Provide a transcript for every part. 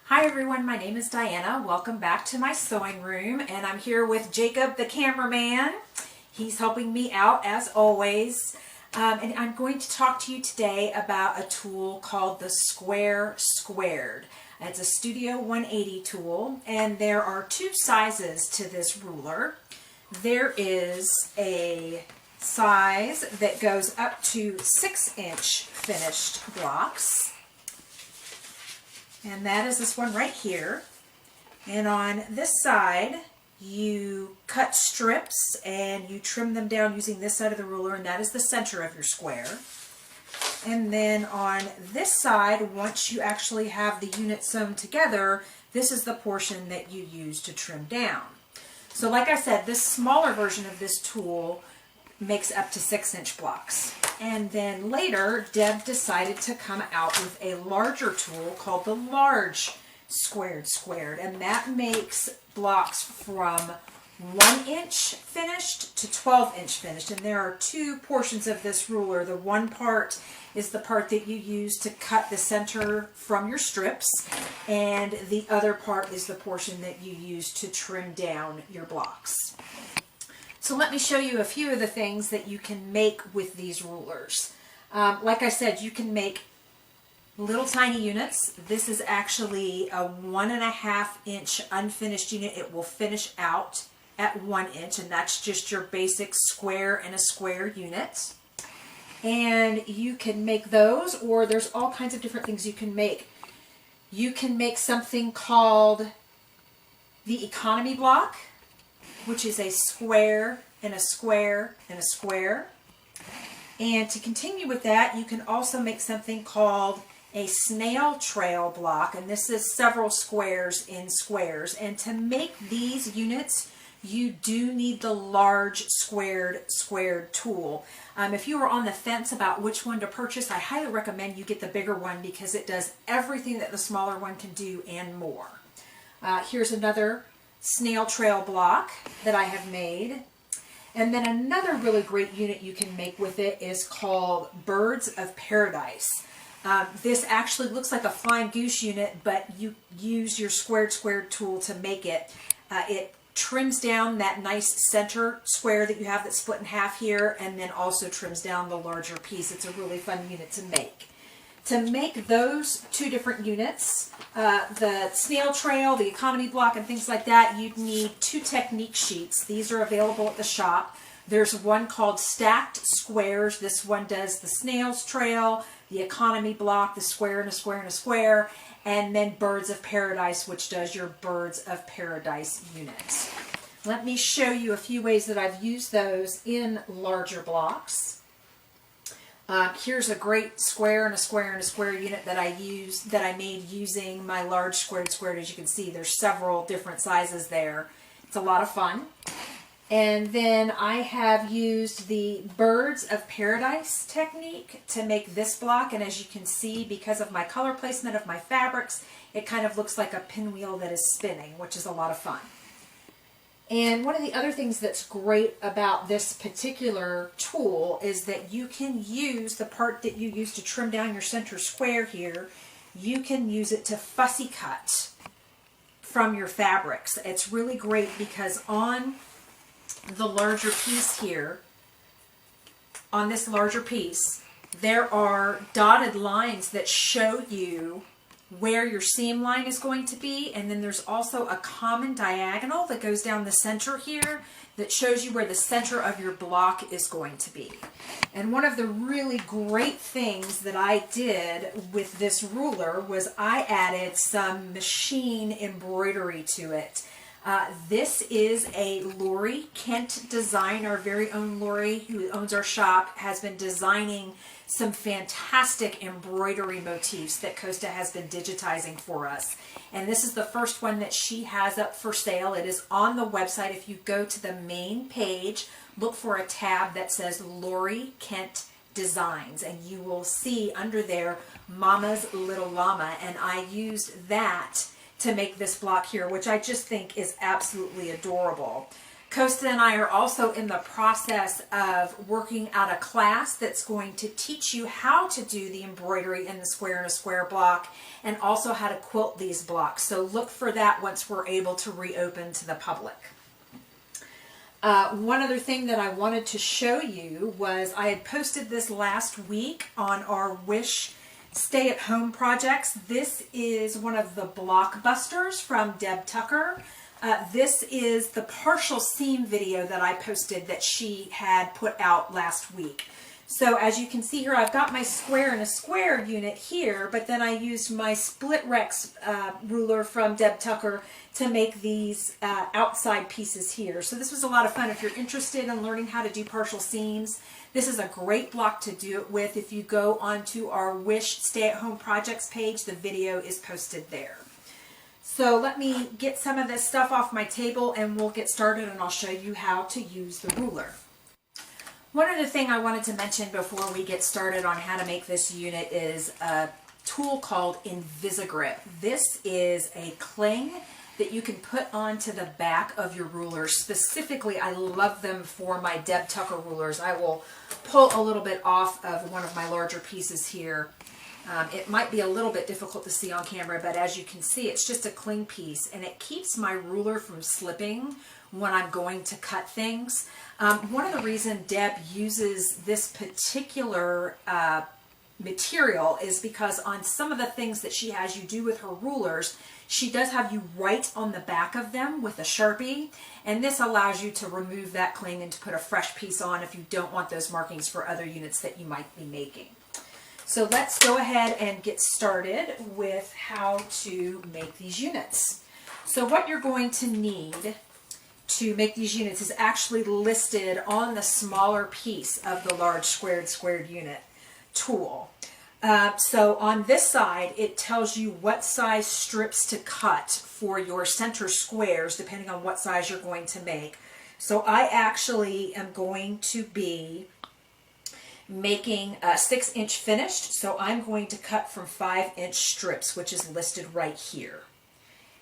Hi everyone, my name is Diana. Welcome back to my sewing room, and I'm here with Jacob the cameraman. He's helping me out as always, and I'm going to talk to you today about a tool called the Square Squared. It's a Studio 180 tool, and there are two sizes to this ruler. There is a size that goes up to 6-inch finished blocks. And that is this one right here. And on this side, you cut strips and you trim them down using this side of the ruler, and that is the center of your square. And then on this side, once you actually have the unit sewn together, this is the portion that you use to trim down. So like I said, this smaller version of this tool makes up to 6-inch blocks. And then later, Deb decided to come out with a larger tool called the Large Squared, and that makes blocks from 1-inch finished to 12-inch finished. And there are two portions of this ruler. The one part is the part that you use to cut the center from your strips, and the other part is the portion that you use to trim down your blocks. So let me show you a few of the things that you can make with these rulers. Like I said, you can make little tiny units. This is actually a 1.5-inch unfinished unit. It will finish out at 1 inch, and that's just your basic square and a square unit. And you can make those, or there's all kinds of different things you can make. You can make something called the economy block, which is a square and a square and a square. And to continue with that, you can also make something called a snail trail block, and this is several squares in squares. And to make these units, you do need the Large Squared tool. If you were on the fence about which one to purchase, I highly recommend you get the bigger one because it does everything that the smaller one can do and more. Here's another snail trail block that I have made. And then another really great unit you can make with it is called Birds of Paradise. This actually looks like a flying goose unit, but you use your squared tool to make it. It trims down that nice center square that you have that's split in half here, and then also trims down the larger piece. It's a really fun unit to make. To make those two different units, the snail trail, the economy block, and things like that, you'd need 2 technique sheets. These are available at the shop. There's one called Stacked Squares. This one does the snail's trail, the economy block, the square and a square and a square, and then Birds of Paradise, which does your Birds of Paradise units. Let me show you a few ways that I've used those in larger blocks. Here's a great square and a square and a square unit that I made using my Large Squared. As you can see, there's several different sizes there. It's a lot of fun. And then I have used the Birds of Paradise technique to make this block, and as you can see, because of my color placement of my fabrics, it kind of looks like a pinwheel that is spinning, which is a lot of fun. And one of the other things that's great about this particular tool is that you can use the part that you use to trim down your center square here, you can use it to fussy cut from your fabrics. It's really great because on the larger piece here, on this larger piece, there are dotted lines that show you where your seam line is going to be, and then there's also a common diagonal that goes down the center here that shows you where the center of your block is going to be. And one of the really great things that I did with this ruler was I added some machine embroidery to it. This is a Lori Kent design. Our very own Lori, who owns our shop, has been designing some fantastic embroidery motifs that Costa has been digitizing for us. And this is the first one that she has up for sale. It is on the website. If you go to the main page, look for a tab that says Lori Kent Designs, and you will see under there Mama's Little Llama, and I used that to make this block here, which I just think is absolutely adorable. Costa and I are also in the process of working out a class that's going to teach you how to do the embroidery in the square and a square block, and also how to quilt these blocks. So look for that once we're able to reopen to the public. One other thing that I wanted to show you was I had posted this last week on our Wish stay-at-home projects. This is one of the blockbusters from Deb Tucker. This is the partial seam video that I posted that she had put out last week. So as you can see here, I've got my square and a square unit here, but then I used my split Rex ruler from Deb Tucker to make these outside pieces here. So this was a lot of fun. If you're interested in learning how to do partial seams, this is a great block to do it with. If you go onto our Wish stay-at-home projects page, the video is posted there. So let me get some of this stuff off my table and we'll get started, and I'll show you how to use the ruler. One other thing I wanted to mention before we get started on how to make this unit is a tool called Invisigrip. This is a cling that you can put onto the back of your ruler. Specifically, I love them for my Deb Tucker rulers. I will pull a little bit off of one of my larger pieces here. It might be a little bit difficult to see on camera, but as you can see, it's just a cling piece, and it keeps my ruler from slipping when I'm going to cut things. One of the reasons Deb uses this particular material is because on some of the things that she has you do with her rulers, she does have you write on the back of them with a Sharpie, and this allows you to remove that cling and to put a fresh piece on if you don't want those markings for other units that you might be making. So let's go ahead and get started with how to make these units. So what you're going to need to make these units is actually listed on the smaller piece of the large squared unit tool. So on this side, it tells you what size strips to cut for your center squares, depending on what size you're going to make. So I actually am going to be making a 6-inch finished, so I'm going to cut from 5-inch strips, which is listed right here.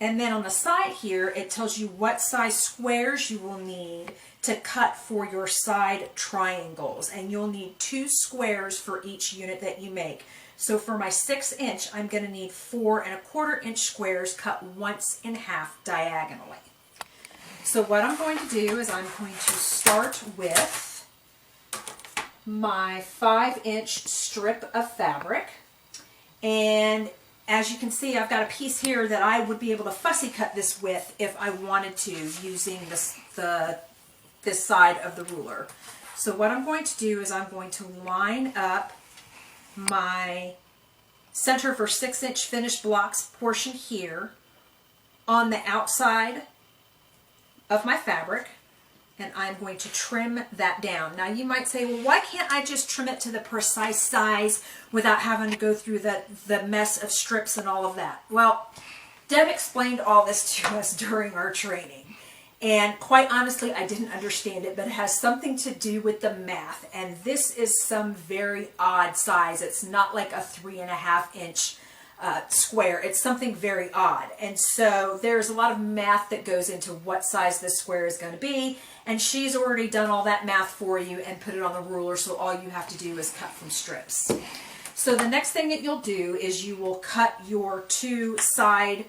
And then on the side here, it tells you what size squares you will need to cut for your side triangles, and you'll need 2 squares for each unit that you make. So for my 6-inch, I'm going to need 4 1/4-inch squares cut once in half diagonally. So what I'm going to do is I'm going to start with my 5-inch strip of fabric, and as you can see, I've got a piece here that I would be able to fussy cut this with if I wanted to, using this side of the ruler. So what I'm going to do is I'm going to line up my center for 6-inch finished blocks portion here on the outside of my fabric, and I'm going to trim that down. Now you might say, well, why can't I just trim it to the precise size without having to go through the mess of strips and all of that? Well, Deb explained all this to us during our training, and quite honestly, I didn't understand it, but it has something to do with the math, and this is some very odd size. It's not like a 3.5-inch square. It's something very odd, and so there's a lot of math that goes into what size this square is going to be, and she's already done all that math for you and put it on the ruler, so all you have to do is cut from strips. So the next thing that you'll do is you will cut your 2 side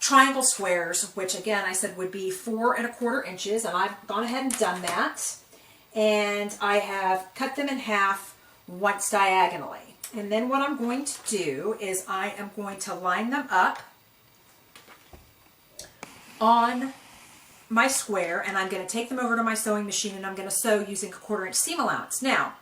triangle squares, which again I said would be 4 1/4 inches, and I've gone ahead and done that, and I have cut them in half once diagonally. And then what I'm going to do is I am going to line them up on my square, and I'm going to take them over to my sewing machine, and I'm going to sew using a 1/4-inch seam allowance. Now,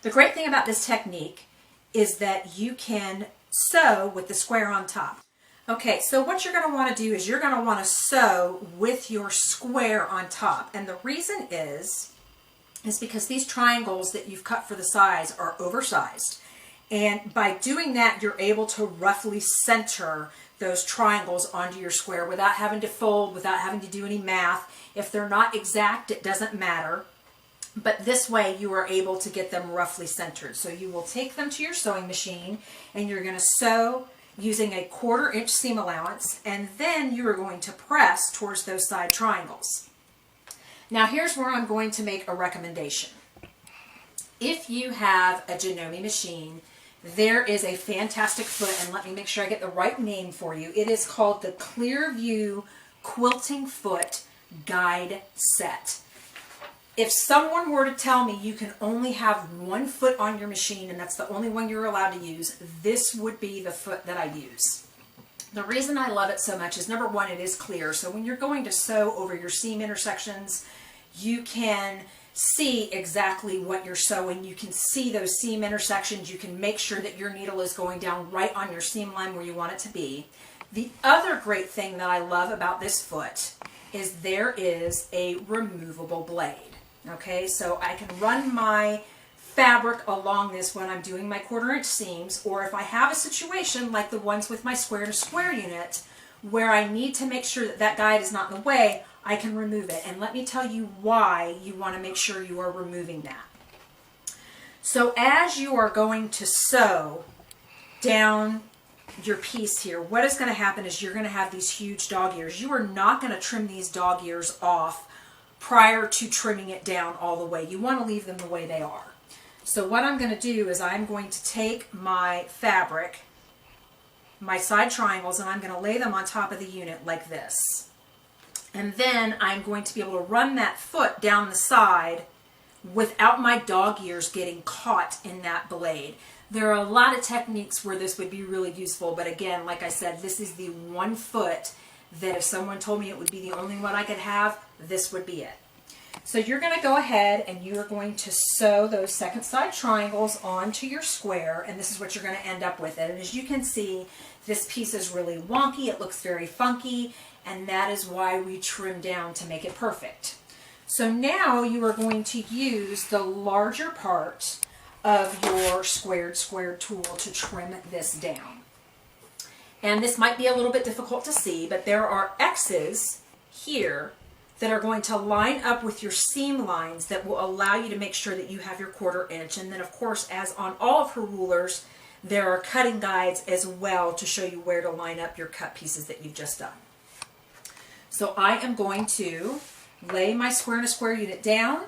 the great thing about this technique is that you can sew with the square on top. Okay, so what you're going to want to do is you're going to want to sew with your square on top, and the reason is because these triangles that you've cut for the size are oversized. And by doing that, you're able to roughly center those triangles onto your square without having to fold, without having to do any math. If they're not exact, it doesn't matter. But this way, you are able to get them roughly centered. So you will take them to your sewing machine, and you're going to sew using a 1/4-inch seam allowance, and then you are going to press towards those side triangles. Now here's where I'm going to make a recommendation. If you have a Janome machine, there is a fantastic foot, and let me make sure I get the right name for you. It is called the Clearview Quilting Foot Guide Set. If someone were to tell me you can only have one foot on your machine and that's the only one you're allowed to use, this would be the foot that I use. The reason I love it so much is, number one, it is clear. So when you're going to sew over your seam intersections, you can see exactly what you're sewing. You can see those seam intersections. You can make sure that your needle is going down right on your seam line where you want it to be. The other great thing that I love about this foot is there is a removable blade. Okay, so I can run my fabric along this when I'm doing my 1/4 inch seams, or if I have a situation like the ones with my square to square unit where I need to make sure that that guide is not in the way, I can remove it. And let me tell you why you want to make sure you are removing that. So as you are going to sew down your piece here, what is going to happen is you're going to have these huge dog ears. You are not going to trim these dog ears off prior to trimming it down all the way. You want to leave them the way they are. So what I'm going to do is I'm going to take my fabric, my side triangles, and I'm going to lay them on top of the unit like this. And then I'm going to be able to run that foot down the side without my dog ears getting caught in that blade. There are a lot of techniques where this would be really useful, but again, like I said, this is the one foot that if someone told me it would be the only one I could have, this would be it. So you're going to go ahead and you are going to sew those second side triangles onto your square, and this is what you're going to end up with. And as you can see, this piece is really wonky. It looks very funky, and that is why we trim down to make it perfect. So now you are going to use the larger part of your squared tool to trim this down. And this might be a little bit difficult to see, but there are X's here that are going to line up with your seam lines that will allow you to make sure that you have your 1/4 inch. And then of course, as on all of her rulers, there are cutting guides as well to show you where to line up your cut pieces that you've just done. So I am going to lay my square and a square unit down,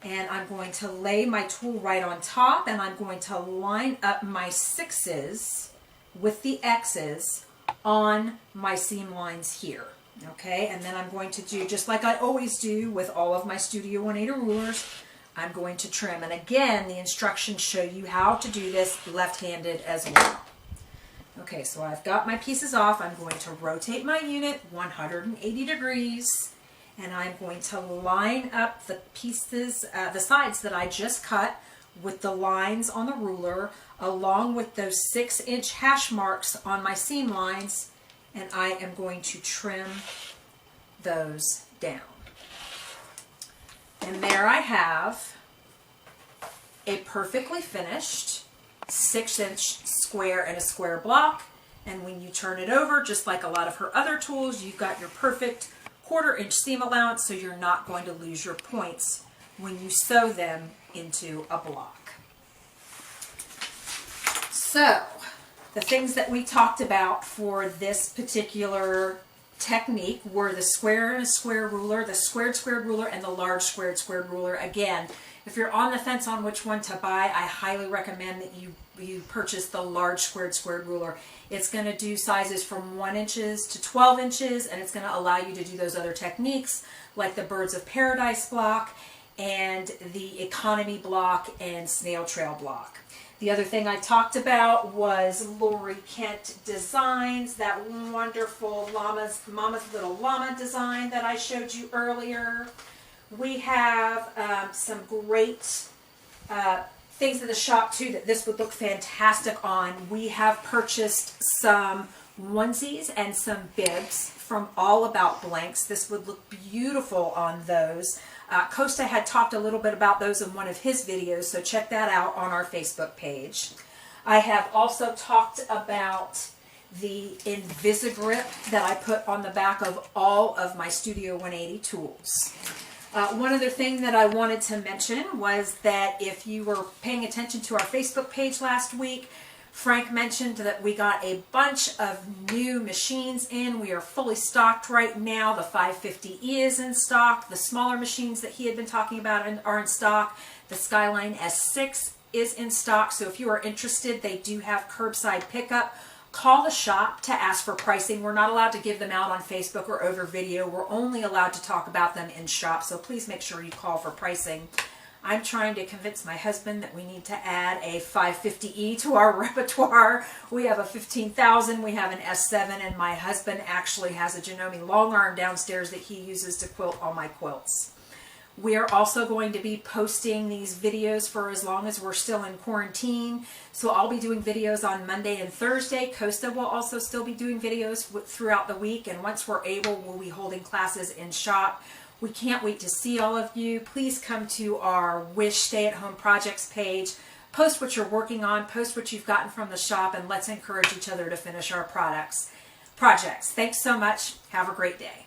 and I'm going to lay my tool right on top, and I'm going to line up my 6's with the X's on my seam lines here. Okay, and then I'm going to do just like I always do with all of my Studio 180 rulers. I'm going to trim, and again, the instructions show you how to do this left-handed as well. Okay, so I've got my pieces off. I'm going to rotate my unit 180 degrees, and I'm going to line up the pieces, the sides that I just cut with the lines on the ruler, along with those 6-inch hash marks on my seam lines, and I am going to trim those down. And there I have a perfectly finished 6-inch square and a square block. And when you turn it over, just like a lot of her other tools, you've got your perfect 1/4 inch seam allowance, so you're not going to lose your points when you sew them into a block. So the things that we talked about for this particular technique were the square and a square ruler, the squared ruler, and the large squared ruler. Again, if you're on the fence on which one to buy, I highly recommend that you purchase the large squared ruler. It's going to do sizes from 1 inches to 12 inches, and it's going to allow you to do those other techniques like the Birds of Paradise block and the Economy block and Snail Trail block. The other thing I talked about was Lori Kent Designs, that wonderful Mama's Little Llama design that I showed you earlier. We have some great things in the shop too that this would look fantastic on. We have purchased some onesies and some bibs from All About Blanks. This would look beautiful on those. Costa had talked a little bit about those in one of his videos, so check that out on our Facebook page. I have also talked about the Invisigrip that I put on the back of all of my Studio 180 tools. One other thing that I wanted to mention was that if you were paying attention to our Facebook page last week, Frank mentioned that we got a bunch of new machines in. We are fully stocked right now. The 550E is in stock. The smaller machines that he had been talking about are in stock. The Skyline S6 is in stock. So if you are interested, they do have curbside pickup. Call the shop to ask for pricing. We're not allowed to give them out on Facebook or over video. We're only allowed to talk about them in shop. So please make sure you call for pricing. I'm trying to convince my husband that we need to add a 550E to our repertoire. We have a 15,000, we have an S7, and my husband actually has a Janome long arm downstairs that he uses to quilt all my quilts. We are also going to be posting these videos for as long as we're still in quarantine. So I'll be doing videos on Monday and Thursday. Costa will also still be doing videos throughout the week. And once we're able, we'll be holding classes in shop. We can't wait to see all of you. Please come to our Wish Stay at Home Projects page. Post what you're working on. Post what you've gotten from the shop. And let's encourage each other to finish our projects. Thanks so much. Have a great day.